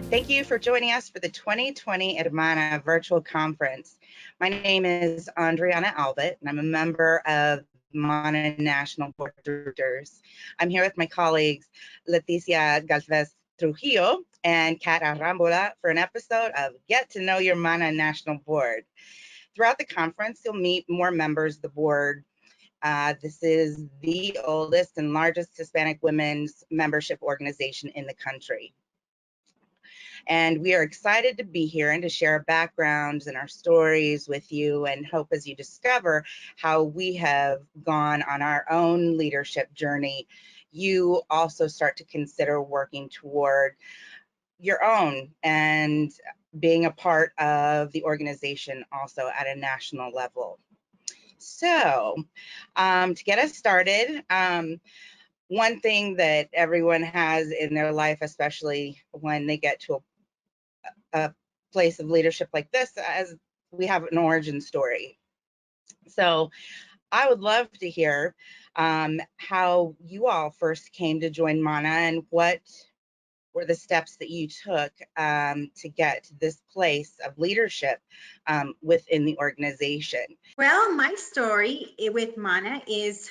Thank you for joining us for the 2020 Hermana virtual conference. My name is Andreana Albott, and I'm a member of Mana National Board of Directors. I'm here with my colleagues, Leticia Galvez-Trujillo and Kat Arambula for an episode of Get to Know Your Mana National Board. Throughout the conference, you'll meet more members of the board. This is the oldest and largest Hispanic women's membership organization in the country. And we are excited to be here and to share our backgrounds and our stories with you, and hope as you discover how we have gone on our own leadership journey, you also start to consider working toward your own and being a part of the organization also at a national level. So to get us started, one thing that everyone has in their life, especially when they get to a place of leadership like this, as we have an origin story. So I would love to hear how you all first came to join Mana and what were the steps that you took to get to this place of leadership within the organization. Well, my story with Mana is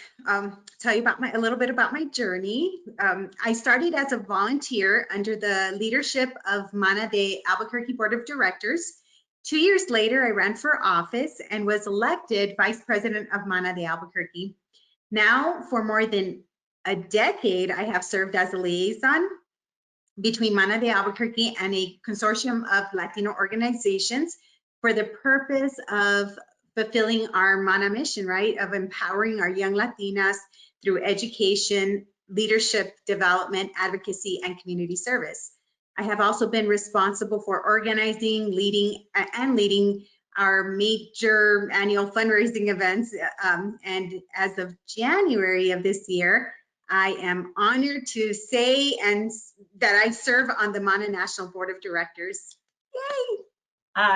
tell you about a little bit about my journey. I started as a volunteer under the leadership of Mana de Albuquerque Board of Directors. 2 years later, I ran for office and was elected Vice President of Mana de Albuquerque. Now, for more than a decade, I have served as a liaison between Mana de Albuquerque and a consortium of Latino organizations for the purpose of fulfilling our Mana mission, right, of empowering our young Latinas through education, leadership development, advocacy, and community service. I have also been responsible for organizing, leading our major annual fundraising events. And as of January of this year, I am honored to say that I serve on the Mana National Board of Directors. Yay!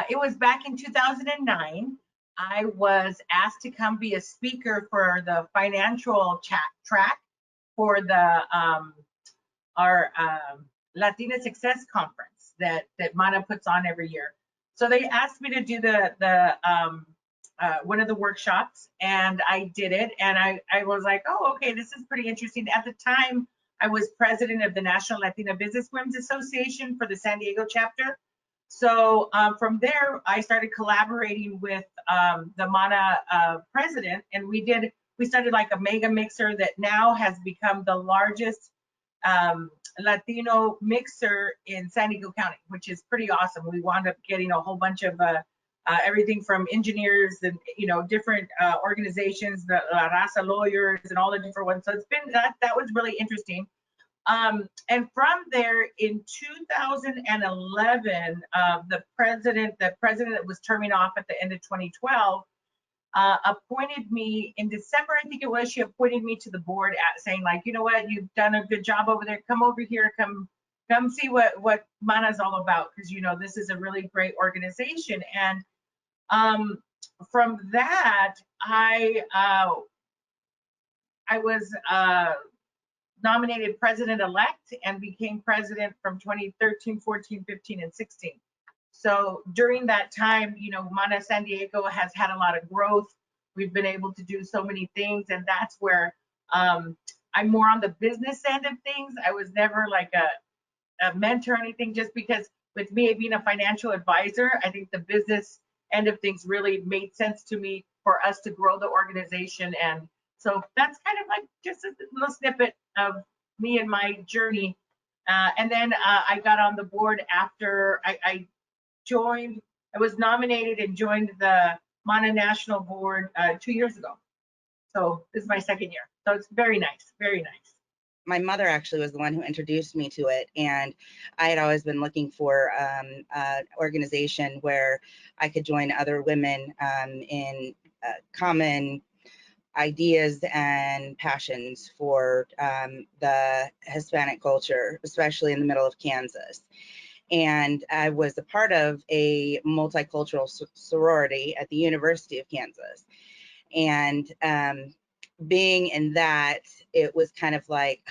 It was back in 2009. I was asked to come be a speaker for the financial track for the our Latina Success Conference that Mana puts on every year. So they asked me to do the one of the workshops, and I did it, and I was like, oh, okay, this is pretty interesting. At the time, I was president of the National Latina Business Women's Association for the San Diego chapter. So from there, I started collaborating with the Mana president, and we started like a mega mixer that now has become the largest Latino mixer in San Diego County, which is pretty awesome. We wound up getting a whole bunch of everything from engineers and different organizations, the La Raza lawyers and all the different ones. So it's been that was really interesting. And from there, in 2011, the president that was terming off at the end of 2012 appointed me in December, I think it was. She appointed me to the board, saying like, you know what, you've done a good job over there. Come over here, come see what Mana is all about, because this is a really great organization. And from that, I was nominated president-elect and became president from 2013, 14, 15, and 16. So during that time, Mana San Diego has had a lot of growth. We've been able to do so many things, and that's where I'm more on the business end of things. I was never like a mentor or anything, just because with me being a financial advisor, I think the business end of things really made sense to me for us to grow the organization. And so that's kind of like just a little snippet of me and my journey. And then I got on the board after I was nominated and joined the Mana National Board 2 years ago. So this is my second year. So it's very nice, very nice. My mother actually was the one who introduced me to it, and I had always been looking for an organization where I could join other women in common ideas and passions for the Hispanic culture, especially in the middle of Kansas. And I was a part of a multicultural sorority at the University of Kansas. And being in that, it was kind of like,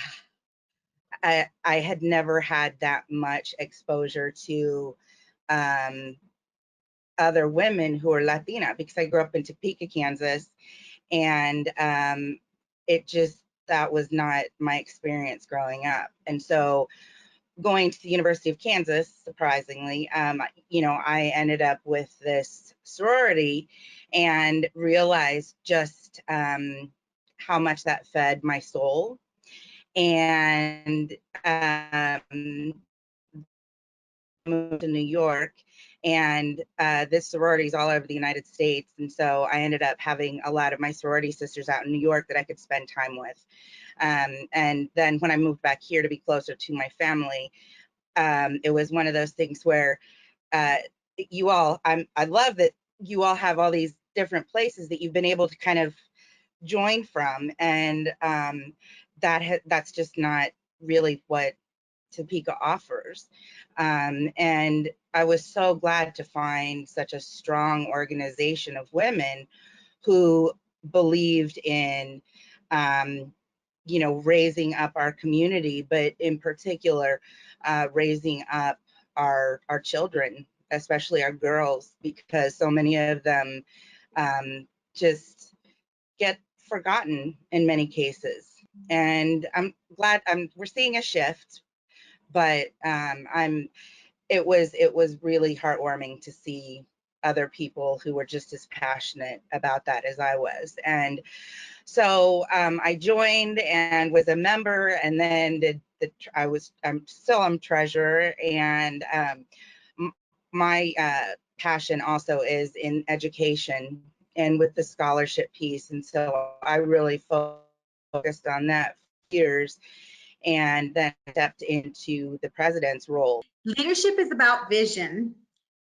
I had never had that much exposure to other women who are Latina, because I grew up in Topeka, Kansas, and that was not my experience growing up. And so going to the University of Kansas, surprisingly, I ended up with this sorority and realized just how much that fed my soul. And moved to New York, and this sorority is all over the United States. And so I ended up having a lot of my sorority sisters out in New York that I could spend time with. And then when I moved back here to be closer to my family, it was one of those things where I love that you all have all these different places that you've been able to kind of join from, and that's just not really what Topeka offers. And I was so glad to find such a strong organization of women who believed in, raising up our community, but in particular, raising up our children, especially our girls, because so many of them just get forgotten in many cases. And I'm glad we're seeing a shift, but it was really heartwarming to see other people who were just as passionate about that as I was. And so I joined and was a member, and then I'm still treasurer, and my passion also is in education and with the scholarship piece. And so I really focused on that for years, and then stepped into the president's role. Leadership is about vision.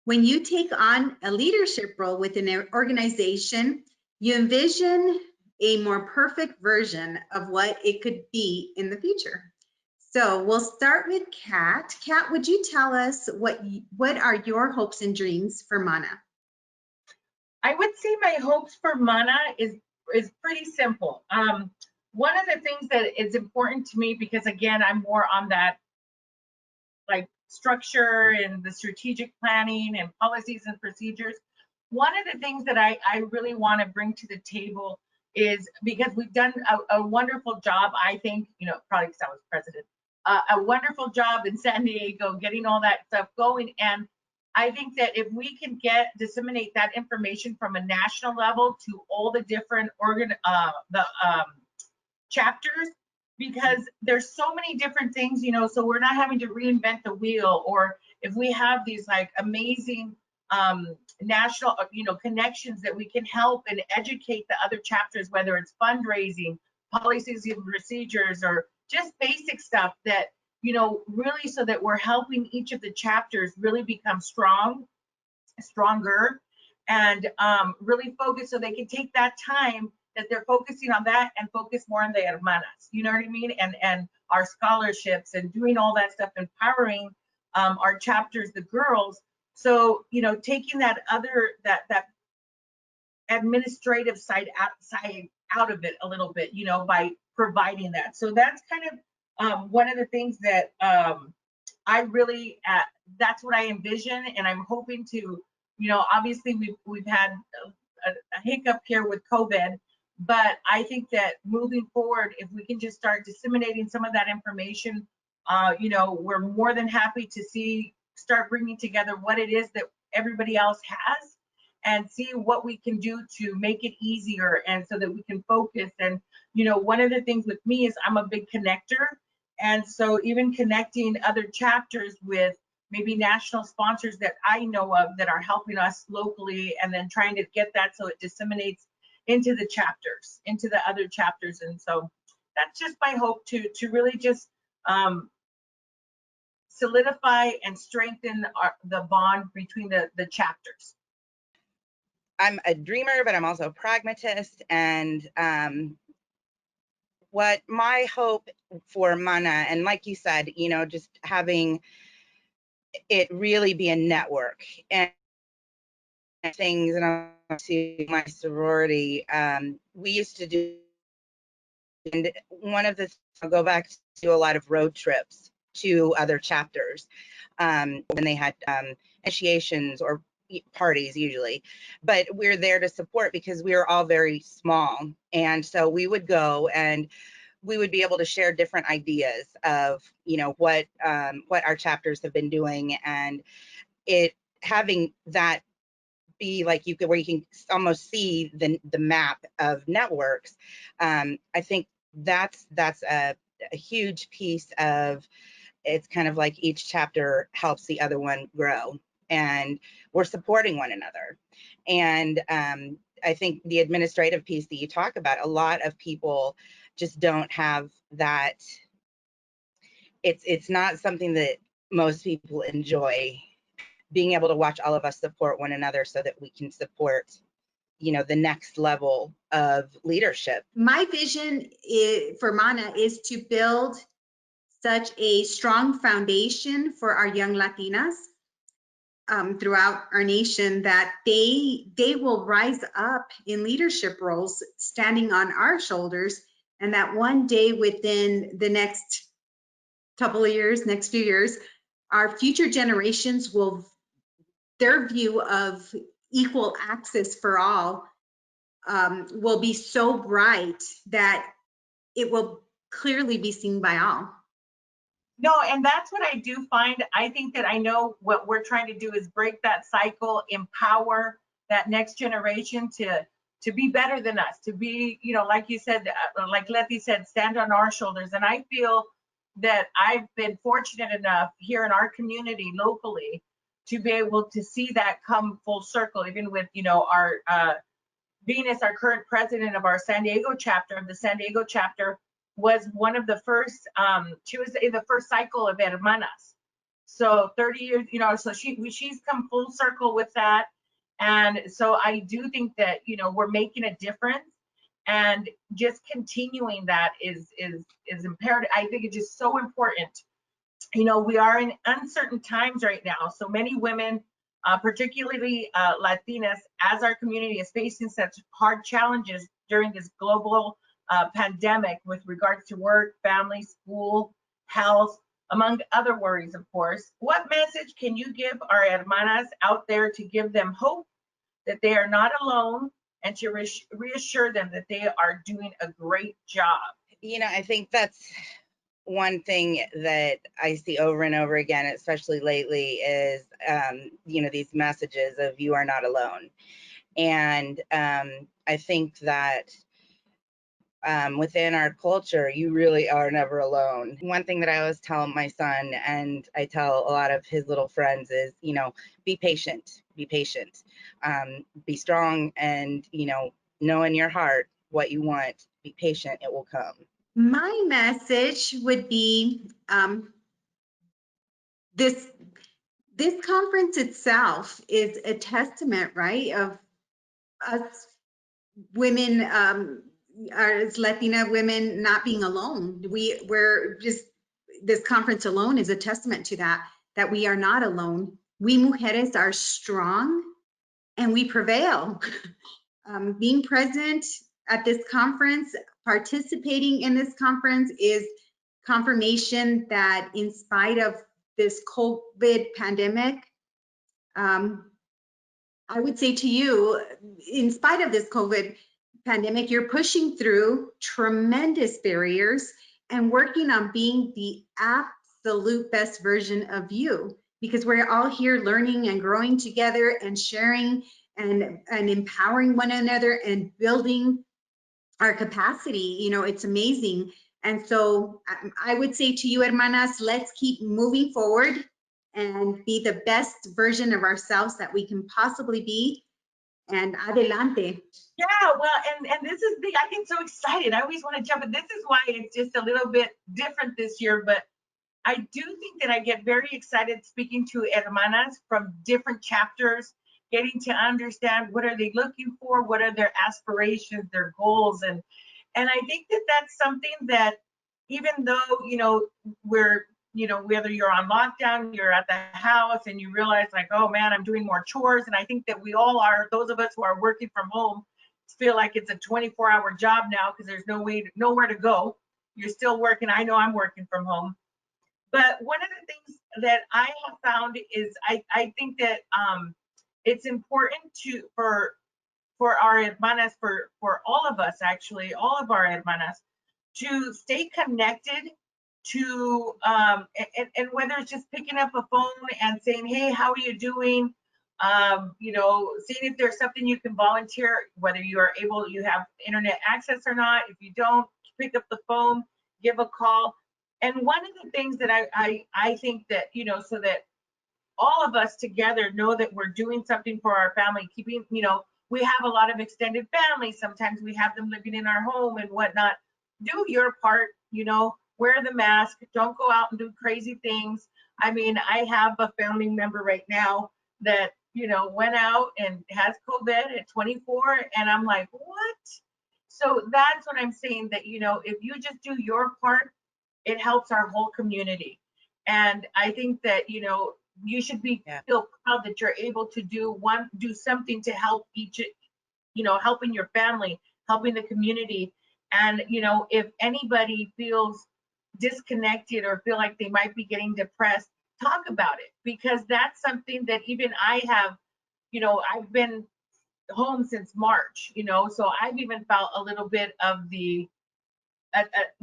When you take on a leadership role within an organization, you envision a more perfect version of what it could be in the future. So we'll start with Kat. Kat, would you tell us what are your hopes and dreams for Mana? I would say my hopes for Mana is pretty simple. One of the things that is important to me, because again, I'm more on that like structure and the strategic planning and policies and procedures. One of the things that I really want to bring to the table is, because we've done a wonderful job, I think, probably because I was president, a wonderful job in San Diego getting all that stuff going. And I think that if we can disseminate that information from a national level to all the different chapters, because there's so many different things, so we're not having to reinvent the wheel. Or if we have these like amazing national, connections that we can help and educate the other chapters, whether it's fundraising, policies and procedures, or just basic stuff that, really, so that we're helping each of the chapters really become stronger, and really focus, so they can take that time that they're focusing on that and focus more on the hermanas, you know what I mean? And our scholarships and doing all that stuff, empowering our chapters, the girls. So, taking that administrative side out of it a little bit, by providing that. So that's kind of one of the things that I really, that's what I envision. And I'm hoping to, obviously we've had a hiccup here with COVID, but I think that moving forward, if we can just start disseminating some of that information, we're more than happy to start bringing together what it is that everybody else has, and see what we can do to make it easier, and so that we can focus. And one of the things with me is I'm a big connector, and so even connecting other chapters with maybe national sponsors that I know of that are helping us locally, and then trying to get that so it disseminates into the chapters, into the other chapters. And so that's just my hope, to really just solidify and strengthen the bond between the chapters. I'm a dreamer, but I'm also a pragmatist. And what my hope for Mana, and like you said, just having it really be a network and things. And to my sorority, we used to do And one of the, I'll go back to a lot of road trips to other chapters when they had initiations or parties usually, but we're there to support because we are all very small. And so we would go and we would be able to share different ideas of, you know, what our chapters have been doing, and it having that be like you could, where you can almost see the map of networks. I think that's a huge piece of, it's kind of like each chapter helps the other one grow, and we're supporting one another. And I think the administrative piece that you talk about, a lot of people just don't have that. It's not something that most people enjoy, being able to watch all of us support one another so that we can support, you know, the next level of leadership. My vision for Mana is to build such a strong foundation for our young Latinas throughout our nation that they will rise up in leadership roles standing on our shoulders, and that one day within the next couple of years, next few years, our future generations will, their view of equal access for all will be so bright that it will clearly be seen by all. No, and that's what I do find. I think that I know what we're trying to do is break that cycle, empower that next generation to be better than us, to be, you know, like you said, like Letty said, stand on our shoulders. And I feel that I've been fortunate enough here in our community locally to be able to see that come full circle, even with, you know, our Venus, our current president of our San Diego chapter, the San Diego chapter, was one of the first, she was in the first cycle of Hermanas. So 30 years, you know, so she's come full circle with that. And so I do think that, you know, we're making a difference, and just continuing that is imperative. I think it's just so important. You know, we are in uncertain times right now. So many women, particularly Latinas, as our community is facing such hard challenges during this global pandemic with regards to work, family, school, health, among other worries, of course. What message can you give our hermanas out there to give them hope that they are not alone, and to reassure them that they are doing a great job? You know, I think that's one thing that I see over and over again, especially lately, is, you know, these messages of you are not alone. And I think that within our culture, you really are never alone. One thing that I always tell my son, and I tell a lot of his little friends, is, you know, be patient, be strong, and, you know in your heart what you want, be patient, it will come. My message would be this conference itself is a testament, right, of us women, as Latina women, not being alone. We're just, this conference alone is a testament to that we are not alone. We mujeres are strong and we prevail. Being present at this conference, participating in this conference, is confirmation that in spite of this COVID pandemic, I would say to you, in spite of this COVID pandemic, you're pushing through tremendous barriers and working on being the absolute best version of you, because we're all here learning and growing together and sharing and empowering one another and building our capacity. You know, it's amazing. And so I would say to you, hermanas, let's keep moving forward and be the best version of ourselves that we can possibly be. And adelante. Yeah, well, and this is the, I get so excited. I always want to jump in. This is why it's just a little bit different this year, but I do think that I get very excited speaking to hermanas from different chapters, getting to understand what are they looking for, what are their aspirations, their goals, and I think that that's something that, even though, you know, we're, you know, whether you're on lockdown, you're at the house and you realize like, oh man, I'm doing more chores. And I think that we all are, those of us who are working from home, feel like it's a 24-hour job now because there's nowhere to go. You're still working. I know I'm working from home. But one of the things that I have found is I think that it's important for our hermanas, for all of us, actually, all of our hermanas, to stay connected to, and whether it's just picking up a phone and saying, hey, how are you doing? You know, seeing if there's something you can volunteer, whether you have internet access or not. If you don't, pick up the phone, give a call. And one of the things that I think that, you know, so that all of us together know that we're doing something for our family, keeping, you know, we have a lot of extended family. Sometimes we have them living in our home and whatnot. Do your part, you know, wear the mask, don't go out and do crazy things. I mean, I have a family member right now that, you know, went out and has COVID at 24, and I'm like, what? So that's what I'm saying, that, you know, if you just do your part, it helps our whole community. And I think that, you know, you should feel proud that you're able to do something to help each, you know, helping your family, helping the community. And, you know, if anybody feels disconnected or feel like they might be getting depressed, talk about it, because that's something that even I have, you know, I've been home since March, you know, so I've even felt a little bit of the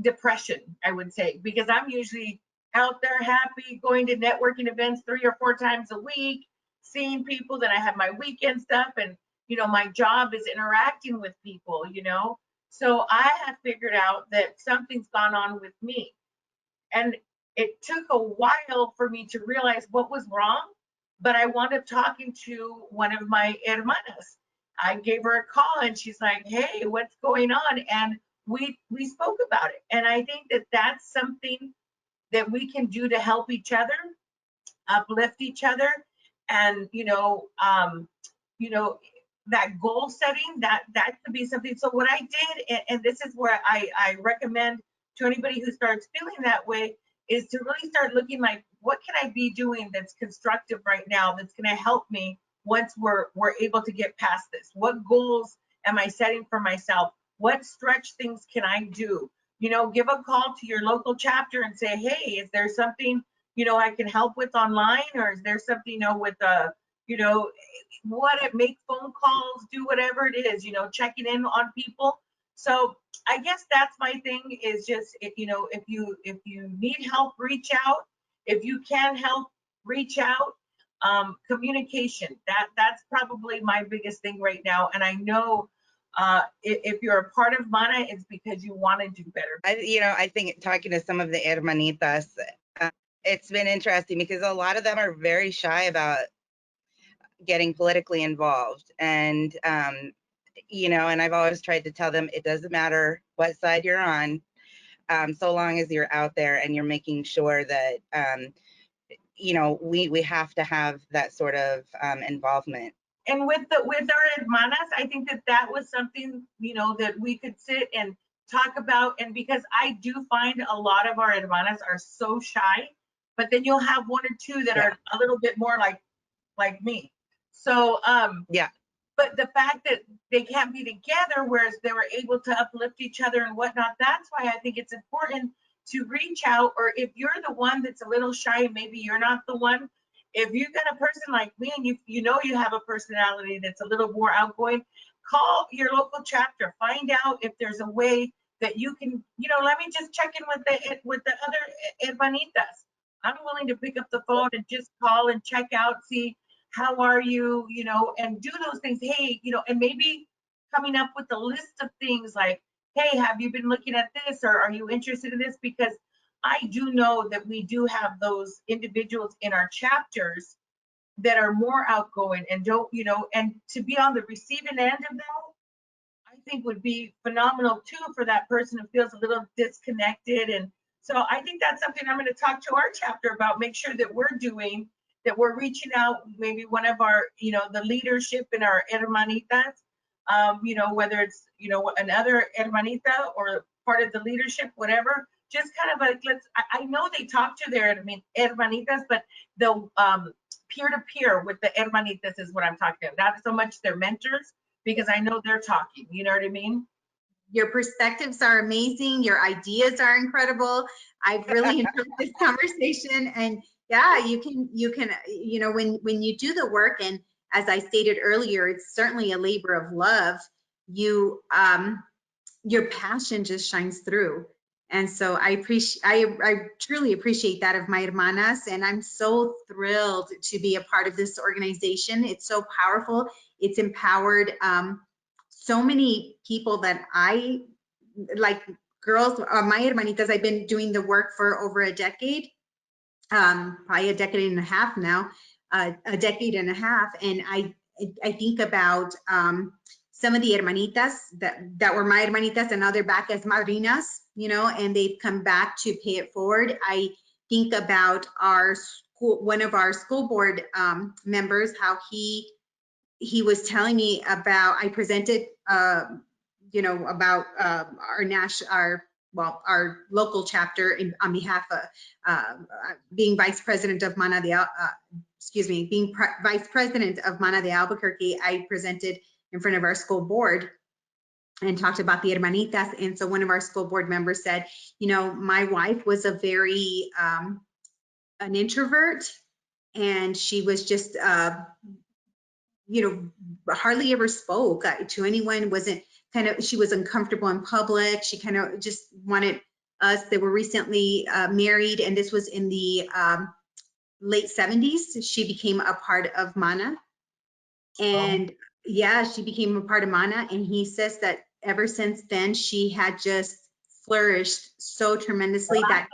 depression, I would say, because I'm usually out there happy, going to networking events 3 or 4 times a week, seeing people, that I have my weekend stuff, and, you know, my job is interacting with people, you know. So I have figured out that something's gone on with me. And it took a while for me to realize what was wrong, but I wound up talking to one of my hermanas. I gave her a call and she's like, hey, what's going on? And we spoke about it. And I think that that's something that we can do to help each other, uplift each other, and, you know, that goal setting, that could be something. So what I did, and this is where I recommend to anybody who starts feeling that way, is to really start looking like, what can I be doing that's constructive right now, that's going to help me once we're able to get past this? What goals am I setting for myself? What stretch things can I do? You know, give a call to your local chapter and say, hey, is there something, you know, I can help with online? Or is there something, you know, with you know, make phone calls, do whatever it is, you know, checking in on people. So I guess that's my thing, is just, you know, if you need help, reach out. If you can help, reach out. Communication, that's probably my biggest thing right now. And I know if you're a part of Mana, it's because you want to do better. I think talking to some of the hermanitas, it's been interesting because a lot of them are very shy about getting politically involved. And, and I've always tried to tell them it doesn't matter what side you're on, so long as you're out there and you're making sure that, we have to have that sort of involvement. And with our hermanas, I think that was something, that we could sit and talk about. And because I do find a lot of our hermanas are so shy, but then you'll have one or two that are a little bit more like me. So, but the fact that they can't be together, whereas they were able to uplift each other and whatnot, that's why I think it's important to reach out. Or if you're the one that's a little shy, maybe you're not the one. If you've got a person like me and you have a personality that's a little more outgoing, call your local chapter. Find out if there's a way that you can, let me just check in with the other hermanitas. I'm willing to pick up the phone and just call and check out, see how are you, and do those things. Hey, and maybe coming up with a list of things like, hey, have you been looking at this, or are you interested in this? Because I do know that we do have those individuals in our chapters that are more outgoing and don't, and to be on the receiving end of that, I think would be phenomenal too for that person who feels a little disconnected. And so I think that's something I'm going to talk to our chapter about, make sure that we're reaching out, maybe one of our, the leadership in our hermanitas, whether it's, another hermanita or part of the leadership, whatever, just kind of like, I know they talk to their hermanitas, but the peer-to-peer with the hermanitas is what I'm talking about, not so much their mentors, because I know they're talking, you know what I mean? Your perspectives are amazing. Your ideas are incredible. I've really enjoyed this conversation. And yeah, you know, when you do the work, and as I stated earlier, it's certainly a labor of love. You, your passion just shines through. And so I truly appreciate that of my hermanas. And I'm so thrilled to be a part of this organization. It's so powerful. It's empowered so many people that I like, girls, my hermanitas. I've been doing the work for over a decade, probably a decade and a half now, a decade and a half. And I think about some of the hermanitas that were my hermanitas, and now they're back as madrinas, you know, and they've come back to pay it forward. I think about our school, one of our school board members, how he was telling me about, I presented, you know, about our local chapter on behalf of being vice president of Mana de, vice president of Mana de Albuquerque. I presented in front of our school board and talked about the hermanitas. And so one of our school board members said, you know, my wife was a very, an introvert, and she was just, you know, hardly ever spoke to anyone, wasn't kind of, she was uncomfortable in public. She kind of just wanted us. They were recently married, and this was in the late 70s. She became a part of Mana. And yeah, she became a part of Mana. And he says that ever since then, she had just flourished so tremendously that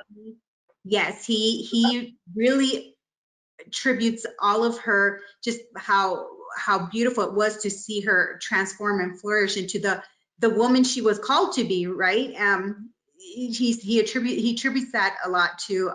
yes, he really attributes all of her, just how beautiful it was to see her transform and flourish into the woman she was called to be, right? He attributes that a lot to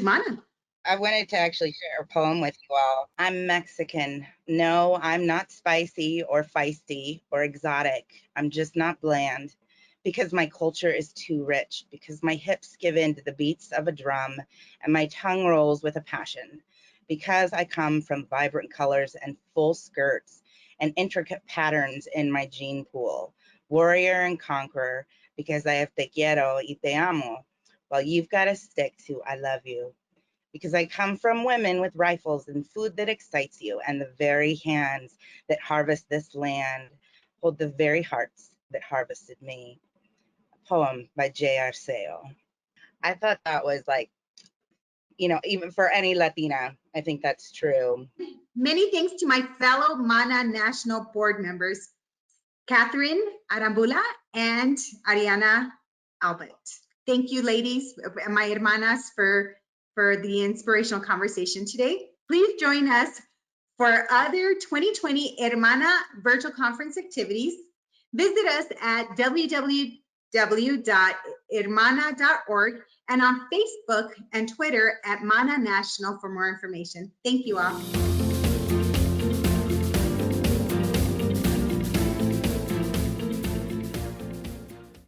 Mana. I wanted to actually share a poem with you all. I'm Mexican. No, I'm not spicy or feisty or exotic. I'm just not bland, because my culture is too rich, because my hips give in to the beats of a drum and my tongue rolls with a passion, because I come from vibrant colors and full skirts and intricate patterns in my gene pool. Warrior and conqueror, because I have te quiero y te amo, while you've got to stick to I love you. Because I come from women with rifles and food that excites you, and the very hands that harvest this land hold the very hearts that harvested me. A poem by J.R. Sale. I thought that was like, you know, even for any Latina, I think that's true. Many thanks to my fellow Mana National Board members, Catherine Arambula and Ariana Albott. Thank you, ladies, my hermanas, for the inspirational conversation today. Please join us for other 2020 Hermana virtual conference activities. Visit us at www.hermana.org and on Facebook and Twitter at Mana National for more information. Thank you all.